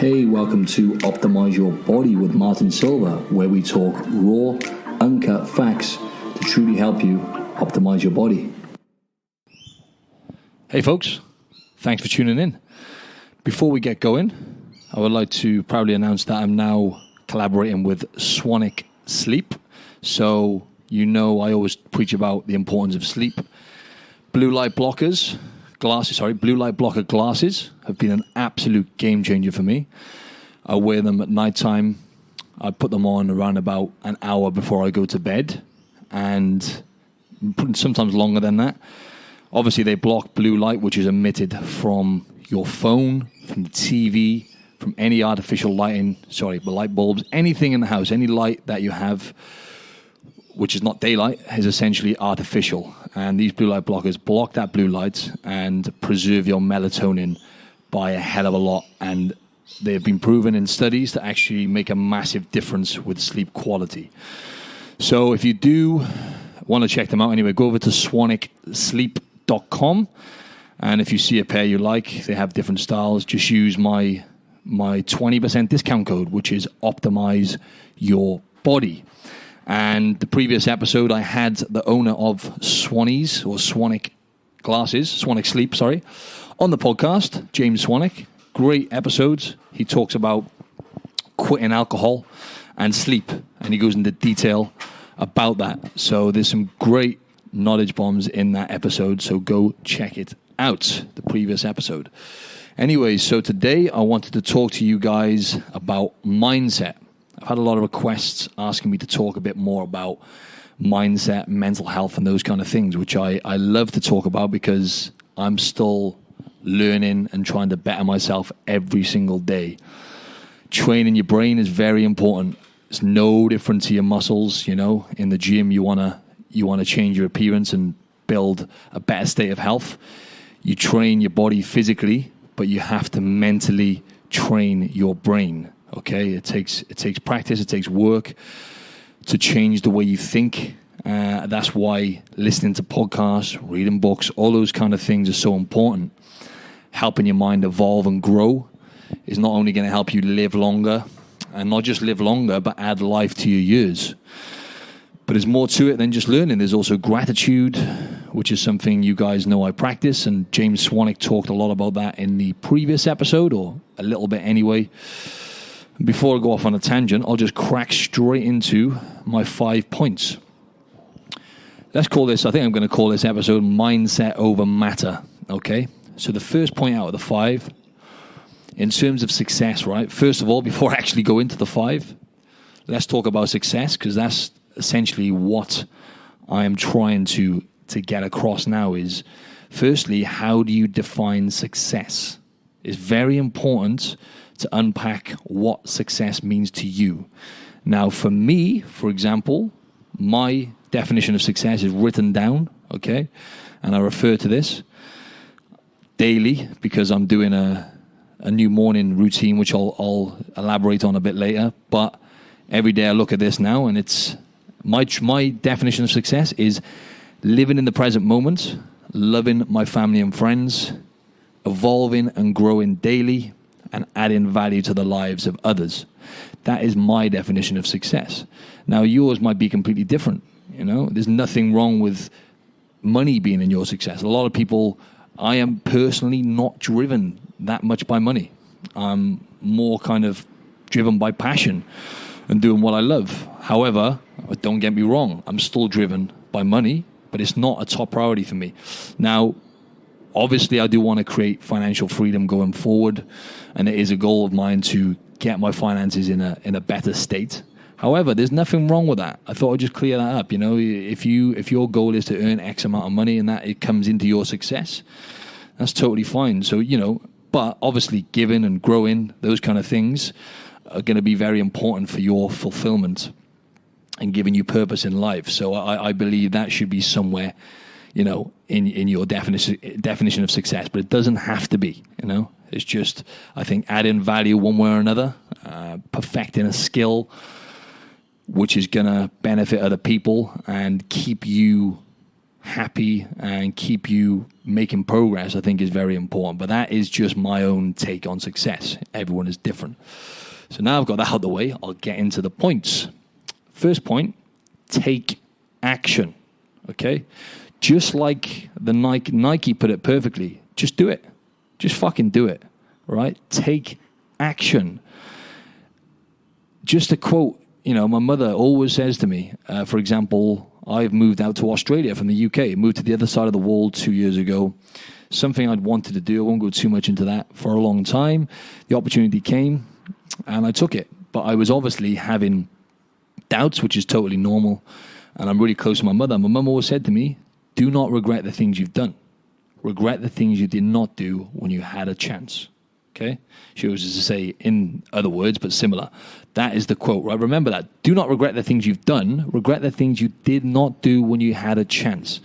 Hey, welcome to Optimize Your Body with Martin Silva, where we talk raw, uncut facts to truly help you optimize your body. Hey folks, thanks for tuning in. Before we get going, I would like to proudly announce that I'm now collaborating with Sonic Sleep. So, you know, I always preach about the importance of sleep. Blue light blocker glasses have been an absolute game changer for me. I wear them at nighttime. I put them on around about an hour before I go to bed, and sometimes longer than that. Obviously, they block blue light, which is emitted from your phone, from the TV, from any artificial lighting, light bulbs, anything in the house, any light that you have, which is not daylight, is essentially artificial. And these blue light blockers block that blue light and preserve your melatonin by a hell of a lot. And they've been proven in studies to actually make a massive difference with sleep quality. So if you do want to check them out anyway, go over to swanicsleep.com. And if you see a pair you like, they have different styles, just use my 20% discount code, which is Optimize Your Body. And the previous episode, I had the owner of Swannies, or Swanic Glasses, Swanic Sleep, on the podcast, James Swanick. Great episodes. He talks about quitting alcohol and sleep, and he goes into detail about that. So there's some great knowledge bombs in that episode, so go check it out, the previous episode. Anyway, so today I wanted to talk to you guys about mindset. I've had a lot of requests asking me to talk a bit more about mindset, mental health, and those kind of things, which I love to talk about because I'm still learning and trying to better myself every single day. Training your brain is very important. It's no different to your muscles. You know, in the gym, you wanna change your appearance and build a better state of health. You train your body physically, but you have to mentally train your brain. Okay, it takes practice, it takes work to change the way you think. That's why listening to podcasts, reading books, all those kind of things are so important. Helping your mind evolve and grow is not only going to help you live longer, and not just live longer, but add life to your years. But there's more to it than just learning. There's also gratitude, which is something you guys know I practice, and James Swanick talked a lot about that in the previous episode, or a little bit anyway. Before I go off on a tangent, I'll just crack straight into my 5 points. I think I'm going to call this episode Mindset Over Matter, okay? So the first point out of the 5, in terms of success, right? First of all, before I actually go into the 5, let's talk about success, because that's essentially what I am trying to get across now is, firstly, how do you define success? It's very important to unpack what success means to you. Now, for me, for example, my definition of success is written down, okay? And I refer to this daily because I'm doing a new morning routine, which I'll elaborate on a bit later. But every day I look at this now, and it's my definition of success is living in the present moment, loving my family and friends, evolving and growing daily, and adding value to the lives of others. That is my definition of success. Now, yours might be completely different. You know, there's nothing wrong with money being in your success. A lot of people, I am personally not driven that much by money. I'm more kind of driven by passion and doing what I love. However, don't get me wrong, I'm still driven by money, but it's not a top priority for me. Now, obviously, I do want to create financial freedom going forward, and it is a goal of mine to get my finances in a better state. However, there's nothing wrong with that. I thought I'd just clear that up. You know, if your goal is to earn X amount of money and that it comes into your success, that's totally fine. So, you know, but obviously giving and growing, those kind of things are going to be very important for your fulfillment and giving you purpose in life. So I believe that should be somewhere, you know, in your definition of success, but it doesn't have to be, you know. It's just, I think, adding value one way or another, perfecting a skill which is going to benefit other people and keep you happy and keep you making progress, I think is very important. But that is just my own take on success. Everyone is different. So now I've got that out of the way, I'll get into the points. First point, take action. Okay? Just like the Nike put it perfectly. Just do it. Just fucking do it. Right? Take action. Just a quote, my mother always says to me, for example, I've moved out to Australia from the UK, moved to the other side of the world 2 years ago. Something I'd wanted to do. I won't go too much into that for a long time. The opportunity came and I took it. But I was obviously having doubts, which is totally normal. And I'm really close to my mother. My mum always said to me, do not regret the things you've done. Regret the things you did not do when you had a chance. Okay? She always used to say, in other words, but similar. That is the quote, right? Remember that. Do not regret the things you've done. Regret the things you did not do when you had a chance.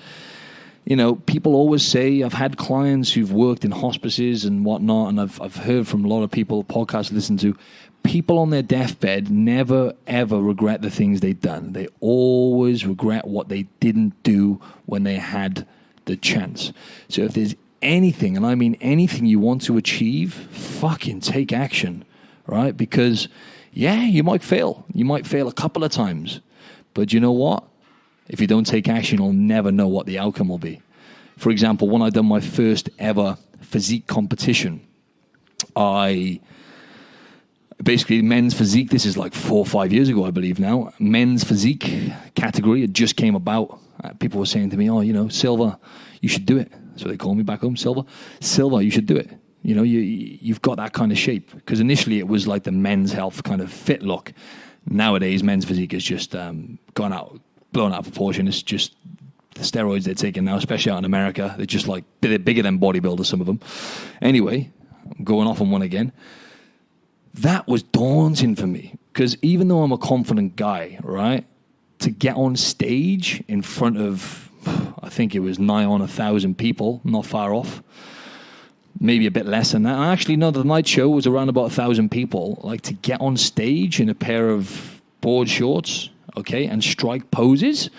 People always say, I've had clients who've worked in hospices and whatnot, and I've heard from a lot of people, podcasts listen to, people on their deathbed never, ever regret the things they've done. They always regret what they didn't do when they had the chance. So if there's anything, and I mean anything you want to achieve, fucking take action, right? Because, yeah, you might fail. You might fail a couple of times. But you know what? If you don't take action, you'll never know what the outcome will be. For example, when I done my first ever physique competition, basically men's physique, this is like 4 or 5 years ago, I believe now, men's physique category, it just came about. People were saying to me, Silva, you should do it. So they call me back home, Silva, you should do it. You've got that kind of shape. Because initially it was like the men's health kind of fit look. Nowadays, men's physique has just blown out of proportion. It's just the steroids they're taking now, especially out in America. They're just like, they're bigger than bodybuilders, some of them. Anyway, I'm going off on one again. That was daunting for me. Because even though I'm a confident guy, right, to get on stage in front of, I think it was nigh on 1,000 people, not far off, maybe a bit less than that. Actually, no, the night show was around about 1,000 people. Like, to get on stage in a pair of board shorts, okay, and strike poses,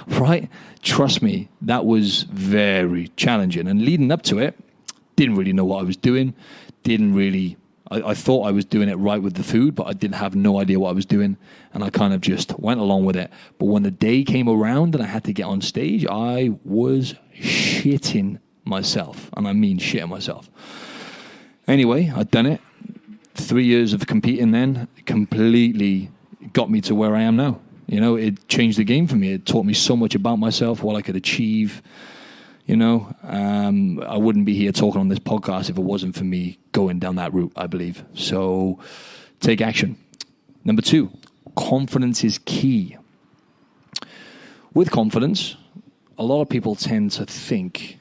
right? Trust me, that was very challenging. And leading up to it, didn't really know what I was doing. I thought I was doing it right with the food, but I didn't have no idea what I was doing. And I kind of just went along with it. But when the day came around and I had to get on stage, I was shitting myself. And I mean shitting myself. Anyway, I'd done it. 3 years of competing then completely got me to where I am now. It changed the game for me. It taught me so much about myself, what I could achieve. I wouldn't be here talking on this podcast if it wasn't for me going down that route, I believe. So take action. Number 2, confidence is key. With confidence, a lot of people tend to think,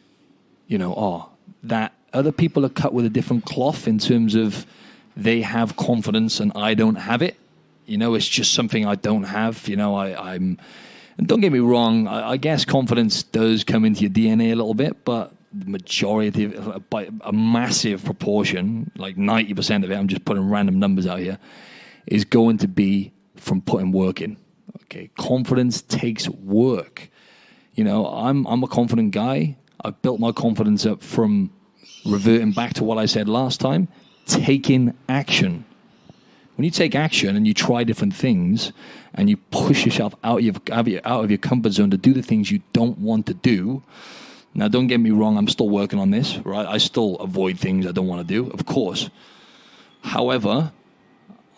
that other people are cut with a different cloth in terms of they have confidence and I don't have it. It's just something I don't have. I'm... And don't get me wrong, I guess confidence does come into your DNA a little bit, but the majority, by a massive proportion, like 90% of it, I'm just putting random numbers out here, is going to be from putting work in. Okay, confidence takes work. I'm a confident guy. I've built my confidence up from reverting back to what I said last time, taking action. When you take action and you try different things and you push yourself out of your comfort zone to do the things you don't want to do. Now, don't get me wrong, I'm still working on this, right? I still avoid things I don't want to do, of course. However,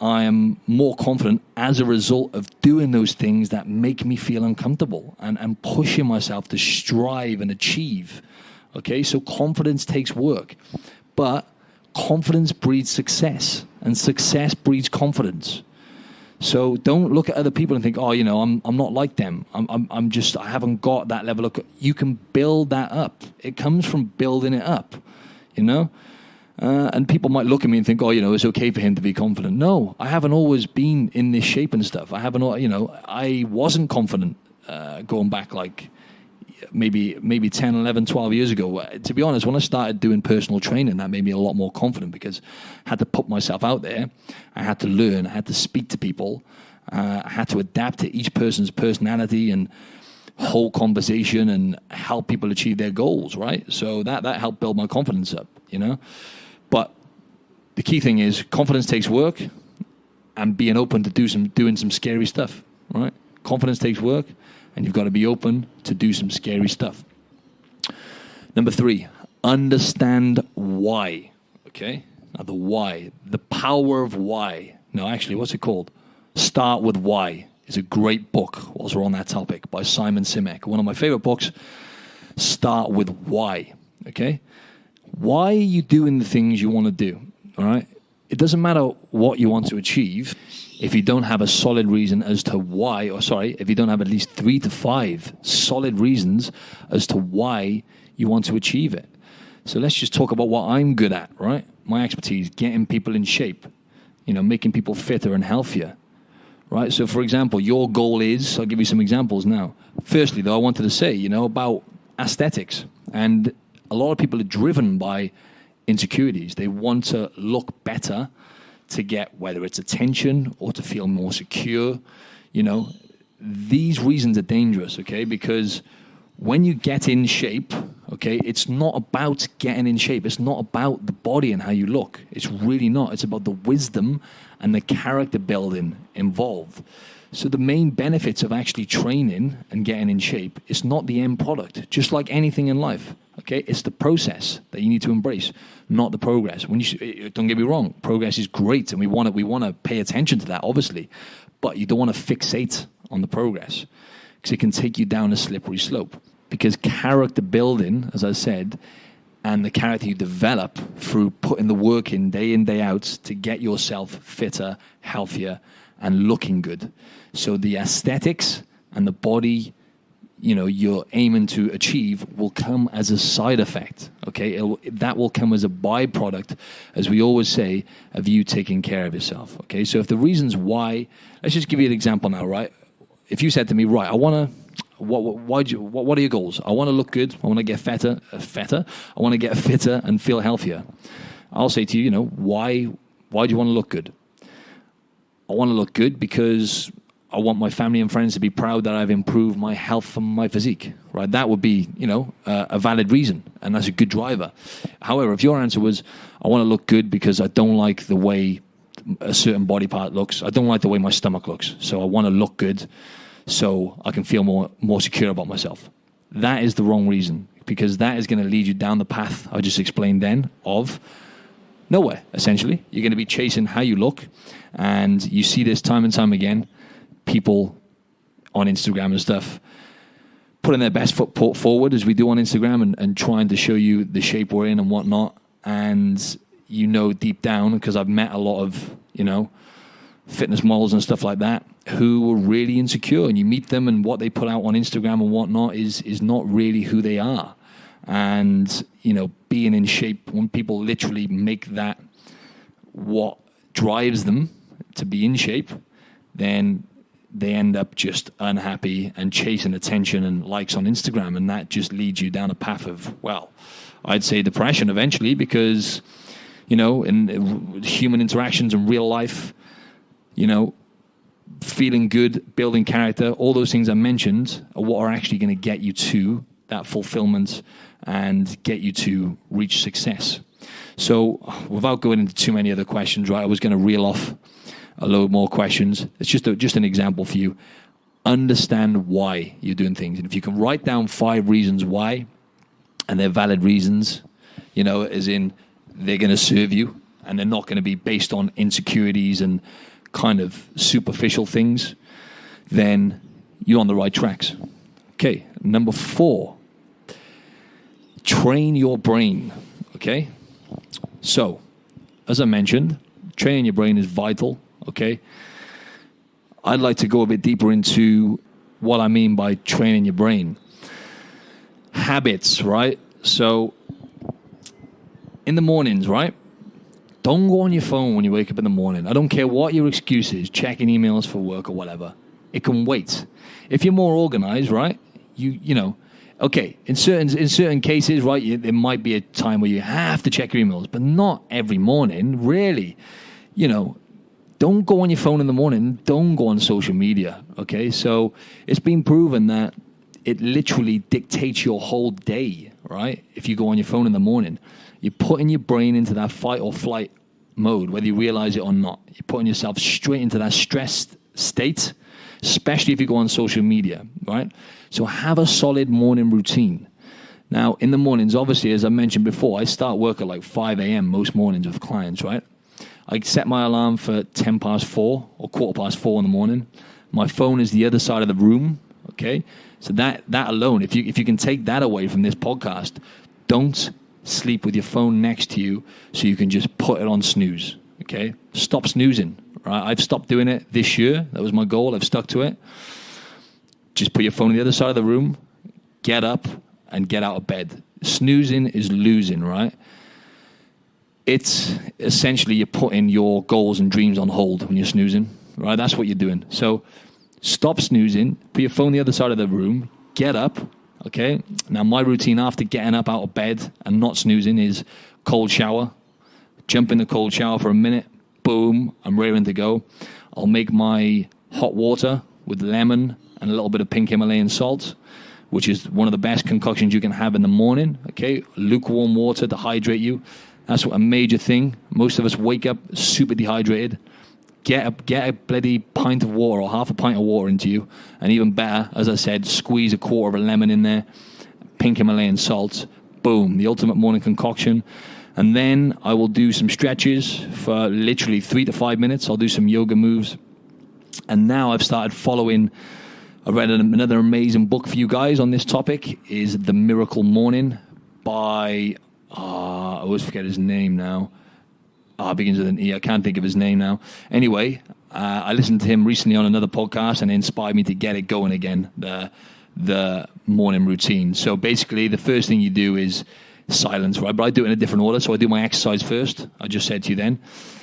I am more confident as a result of doing those things that make me feel uncomfortable and pushing myself to strive and achieve. Okay, so confidence takes work. But confidence breeds success, and success breeds confidence. So don't look at other people and think, I'm not like them. I haven't got that level of. You can build that up. It comes from building it up, And people might look at me and think, it's okay for him to be confident. No, I haven't always been in this shape and stuff. I wasn't confident going back like maybe 10, 11, 12 years ago. To be honest, when I started doing personal training, that made me a lot more confident because I had to put myself out there. I had to learn. I had to speak to people. I had to adapt to each person's personality. And hold conversation and help people achieve their goals, right? So that helped build my confidence up, But the key thing is confidence takes work and being open to doing some scary stuff, right? Confidence takes work and you've got to be open to do some scary stuff. Number 3, understand why, okay? Now the why, the power of why. No, actually, what's it called? Start with Why. It's a great book, whilst we're on that topic, by Simon Sinek. One of my favorite books. Start with why, okay? Why are you doing the things you want to do, all right? It doesn't matter what you want to achieve if you don't have a solid reason as to why, if you don't have at least 3 to 5 solid reasons as to why you want to achieve it. So let's just talk about what I'm good at, right? My expertise, getting people in shape, making people fitter and healthier. Right, so for example, your goal is, I'll give you some examples now. Firstly, though, I wanted to say, about aesthetics. And a lot of people are driven by insecurities. They want to look better to get, whether it's attention or to feel more secure. These reasons are dangerous, okay? Because when you get in shape, okay, it's not about getting in shape. It's not about the body and how you look. It's really not. It's about the wisdom and the character building involved. So the main benefits of actually training and getting in shape is not the end product, just like anything in life, okay? It's the process that you need to embrace, not the progress. Don't get me wrong, progress is great, and we want to pay attention to that, obviously, but you don't want to fixate on the progress, because it can take you down a slippery slope. Because character building, as I said, and the character you develop through putting the work in, day out, to get yourself fitter, healthier, and looking good. So the aesthetics and the body, you're aiming to achieve will come as a side effect, okay? That will come as a byproduct, as we always say, of you taking care of yourself, okay? So if the reasons why, let's just give you an example now, right? If you said to me, right, what are your goals? I want to look good. I want to get fatter. I want to get fitter and feel healthier. I'll say to you, why do you want to look good? I want to look good because I want my family and friends to be proud that I've improved my health and my physique, right? That would be, a valid reason, and that's a good driver. However, if your answer was, I want to look good because I don't like the way a certain body part looks, I don't like the way my stomach looks, so I want to look good so I can feel more secure about myself. That is the wrong reason, because that is going to lead you down the path I just explained then of nowhere, essentially. You're going to be chasing how you look, and you see this time and time again, people on Instagram and stuff putting their best foot forward, as we do on Instagram, and trying to show you the shape we're in and whatnot, and deep down, because I've met a lot of, fitness models and stuff like that, who are really insecure, and you meet them and what they put out on Instagram and whatnot is not really who they are. And, being in shape, when people literally make that what drives them to be in shape, then they end up just unhappy and chasing attention and likes on Instagram. And that just leads you down a path of, I'd say depression eventually, because, in human interactions in real life, feeling good, building character, all those things I mentioned are what are actually going to get you to that fulfillment and get you to reach success. So without going into too many other questions, right, I was going to reel off a load more questions. It's just an example for you. Understand why you're doing things. And if you can write down 5 reasons why, and they're valid reasons, as in they're going to serve you, and they're not going to be based on insecurities and kind of superficial things, then you're on the right tracks. Okay, number 4, train your brain, okay? So, as I mentioned, training your brain is vital, okay? I'd like to go a bit deeper into what I mean by training your brain. Habits, right? So, in the mornings, right? Don't go on your phone when you wake up in the morning. I don't care what your excuse is, checking emails for work or whatever. It can wait. If you're more organized, right, okay, in certain cases, right, there might be a time where you have to check your emails, but not every morning, really. Don't go on your phone in the morning. Don't go on social media, okay? So it's been proven that it literally dictates your whole day, right? If you go on your phone in the morning, you're putting your brain into that fight or flight mode, whether you realize it or not. You're putting yourself straight into that stressed state, especially if you go on social media, right? So have a solid morning routine. Now, in the mornings, obviously, as I mentioned before, I start work at like 5 a.m. most mornings with clients, right? I set my alarm for 10 past 4 or quarter past 4 in the morning. My phone is the other side of the room, okay? So that alone, if you can take that away from this podcast, don't sleep with your phone next to you so you can just put it on snooze, okay? Stop snoozing, right? I've stopped doing it this year. That was my goal. I've stuck to it. Just put your phone on the other side of the room, get up, and get out of bed. Snoozing is losing, right? It's essentially you're putting your goals and dreams on hold when you're snoozing, right? That's what you're doing. So stop snoozing, put your phone on the other side of the room, get up, okay? Now, my routine after getting up out of bed and not snoozing is cold shower. Jump in the cold shower for a minute, boom, I'm raring to go. I'll make my hot water with lemon and a little bit of pink Himalayan salt, which is one of the best concoctions you can have in the morning, okay? Lukewarm water to hydrate you. That's a major thing. Most of us wake up super dehydrated. Get a bloody pint of water or half a pint of water into you. And even better, as I said, squeeze a quarter of a lemon in there. Pink Himalayan salt. Boom. The ultimate morning concoction. And then I will do some stretches for literally 3 to 5 minutes. I'll do some yoga moves. And now I've started following... I read another amazing book for you guys on this topic, is The Miracle Morning by... I always forget his name now. It begins with an E. I can't think of his name now. Anyway, I listened to him recently on another podcast, and it inspired me to get it going again, the morning routine. So basically, the first thing you do is silence, right? But I do it in a different order. So I do my exercise first. I just said to you then.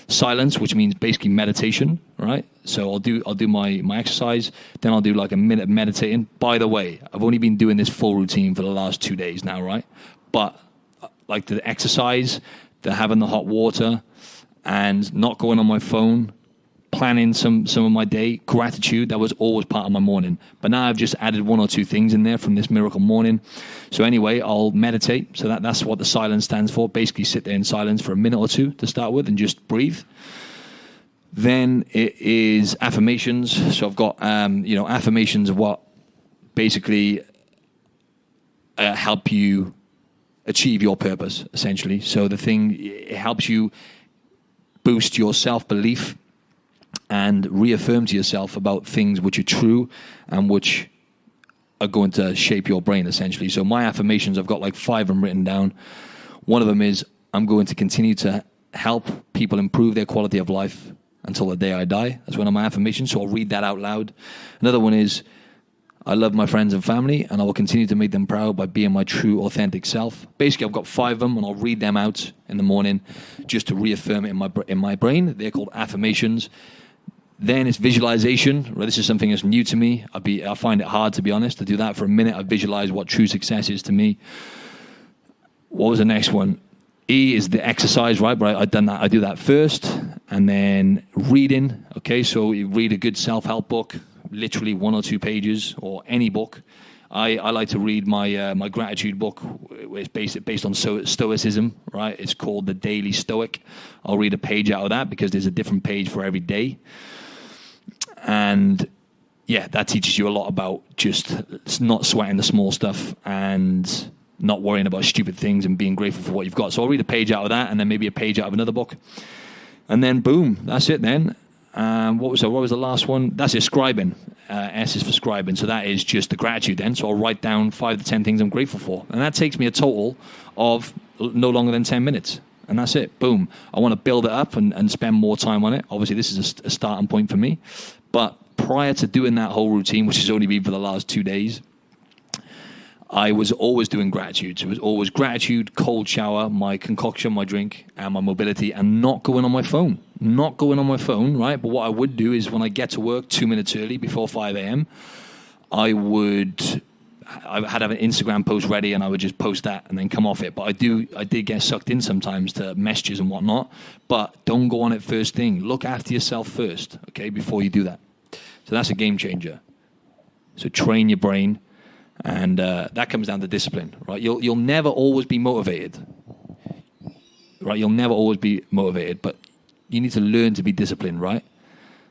Silence, which means basically meditation, right? So I'll do my exercise. Then I'll do like a minute of meditating. By the way, I've only been doing this full routine for the last 2 days now, right? But like the exercise, the having the hot water, and not going on my phone, planning some of my day, gratitude, that was always part of my morning. But now I've just added 1 or 2 things in there from this miracle morning. So anyway, I'll meditate. So that's what the silence stands for. Basically sit there in silence for a minute or 2 to start with and just breathe. Then it is affirmations. So I've got, affirmations of what basically help you achieve your purpose, essentially. So it helps you boost your self-belief and reaffirm to yourself about things which are true and which are going to shape your brain, essentially. So my affirmations, I've got like 5 of them written down. One of them is, I'm going to continue to help people improve their quality of life until the day I die. That's one of my affirmations, so I'll read that out loud. Another one is, I love my friends and family, and I will continue to make them proud by being my true, authentic self. Basically, I've got 5 of them, and I'll read them out in the morning just to reaffirm it in my brain. They're called affirmations. Then it's visualization. This is something that's new to me. I find it hard, to be honest, to do that for a minute. I visualize what true success is to me. What was the next one? E is the exercise, right? But I've done that. I do that first, and then reading. Okay, so you read a good self-help book. Literally 1 or 2 pages, or any book. I like to read my gratitude book. It's based on Stoicism, right? It's called The Daily Stoic. I'll read a page out of that because there's a different page for every day. And yeah, that teaches you a lot about just not sweating the small stuff and not worrying about stupid things and being grateful for what you've got. So I'll read a page out of that, and then maybe a page out of another book. And then boom, that's it then. What was the last one? That's it, scribing. S is for scribing. So that is just the gratitude then. So I'll write down 5 to 10 things I'm grateful for. And that takes me a total of no longer than 10 minutes. And that's it. Boom. I want to build it up and spend more time on it. Obviously, this is a starting point for me. But prior to doing that whole routine, which has only been for the last 2 days, I was always doing gratitude. So it was always gratitude, cold shower, my concoction, my drink, and my mobility, and not going on my phone. Not going on my phone, right? But what I would do is when I get to work 2 minutes early, before 5 a.m., I had an Instagram post ready, and I would just post that and then come off it. But I did get sucked in sometimes to messages and whatnot. But don't go on it first thing. Look after yourself first, okay, before you do that. So that's a game changer. So train your brain. And that comes down to discipline, right? You'll never always be motivated, right? You'll never always be motivated, but you need to learn to be disciplined, right?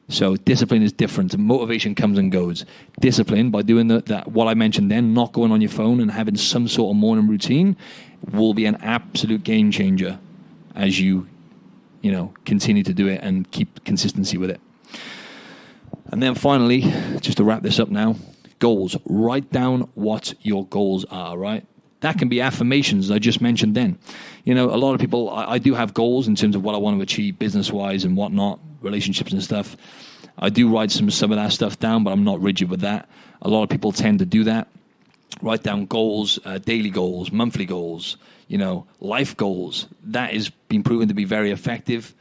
So discipline is different. Motivation comes and goes. Discipline, by doing that, what I mentioned then, not going on your phone and having some sort of morning routine, will be an absolute game changer as you continue to do it and keep consistency with it. And then finally, just to wrap this up now, goals. Write down what your goals are, right? That can be affirmations, I just mentioned then. A lot of people, I do have goals in terms of what I want to achieve business-wise and whatnot, relationships and stuff. I do write some of that stuff down, but I'm not rigid with that. A lot of people tend to do that. Write down goals, daily goals, monthly goals, life goals. That has been proven to be very effective.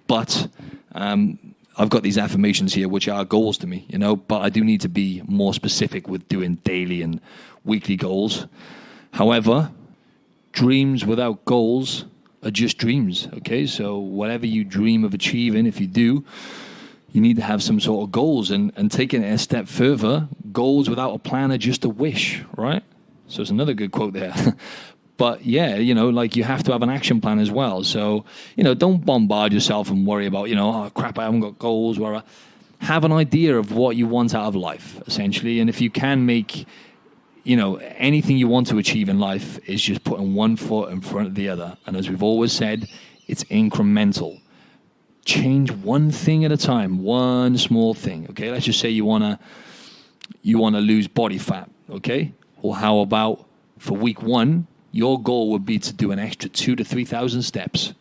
But I've got these affirmations here, which are goals to me, but I do need to be more specific with doing daily and weekly goals. However, dreams without goals are just dreams, okay? So whatever you dream of achieving, if you do, you need to have some sort of goals. And taking it a step further, goals without a plan are just a wish, right? So it's another good quote there. But yeah, you have to have an action plan as well. So, don't bombard yourself and worry about, oh, crap, I haven't got goals. Have an idea of what you want out of life, essentially. And if you can make anything you want to achieve in life is just putting one foot in front of the other. And as we've always said, it's incremental. Change one thing at a time, one small thing. Okay, let's just say you wanna lose body fat. Okay, well, how about for week 1, your goal would be to do an extra 2,000 to 3,000 steps.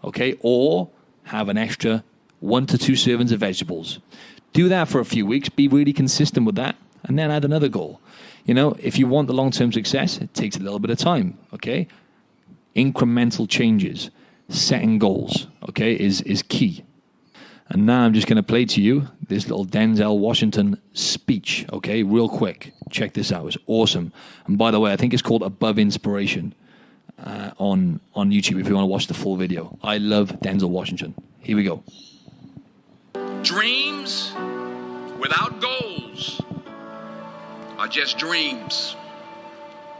Okay, or have an extra 1 to 2 servings of vegetables. Do that for a few weeks. Be really consistent with that, and then add another goal. If you want the long-term success, it takes a little bit of time, okay? Incremental changes, setting goals, okay, is key. And now I'm just going to play to you this little Denzel Washington speech, okay, real quick. Check this out. It's awesome. And by the way, I think it's called Above Inspiration on YouTube if you want to watch the full video. I love Denzel Washington. Here we go. Dreams without goals are just dreams,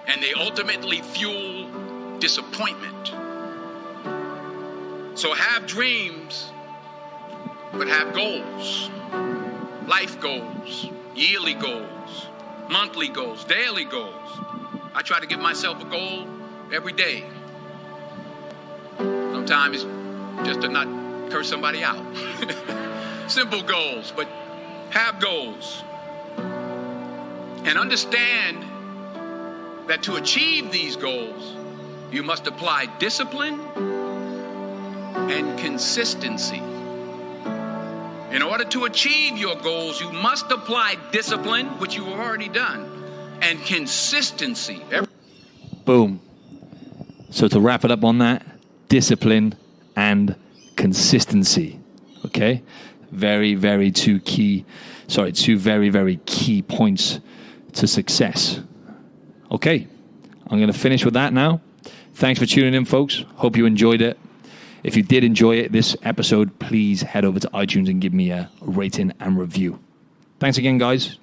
and they ultimately fuel disappointment. So have dreams, but have goals. Life goals, yearly goals, monthly goals, daily goals. I try to give myself a goal every day. Sometimes it's just to not curse somebody out. Simple goals, but have goals. And understand that to achieve these goals, you must apply discipline and consistency. In order to achieve your goals, you must apply discipline, which you have already done, and consistency. Boom. So to wrap it up on that, discipline and consistency. Okay? Very, very two very, very key points to success. Okay, I'm going to finish with that now. Thanks for tuning in, folks. Hope you enjoyed it. If you did enjoy it, this episode, please head over to iTunes and give me a rating and review. Thanks again, guys.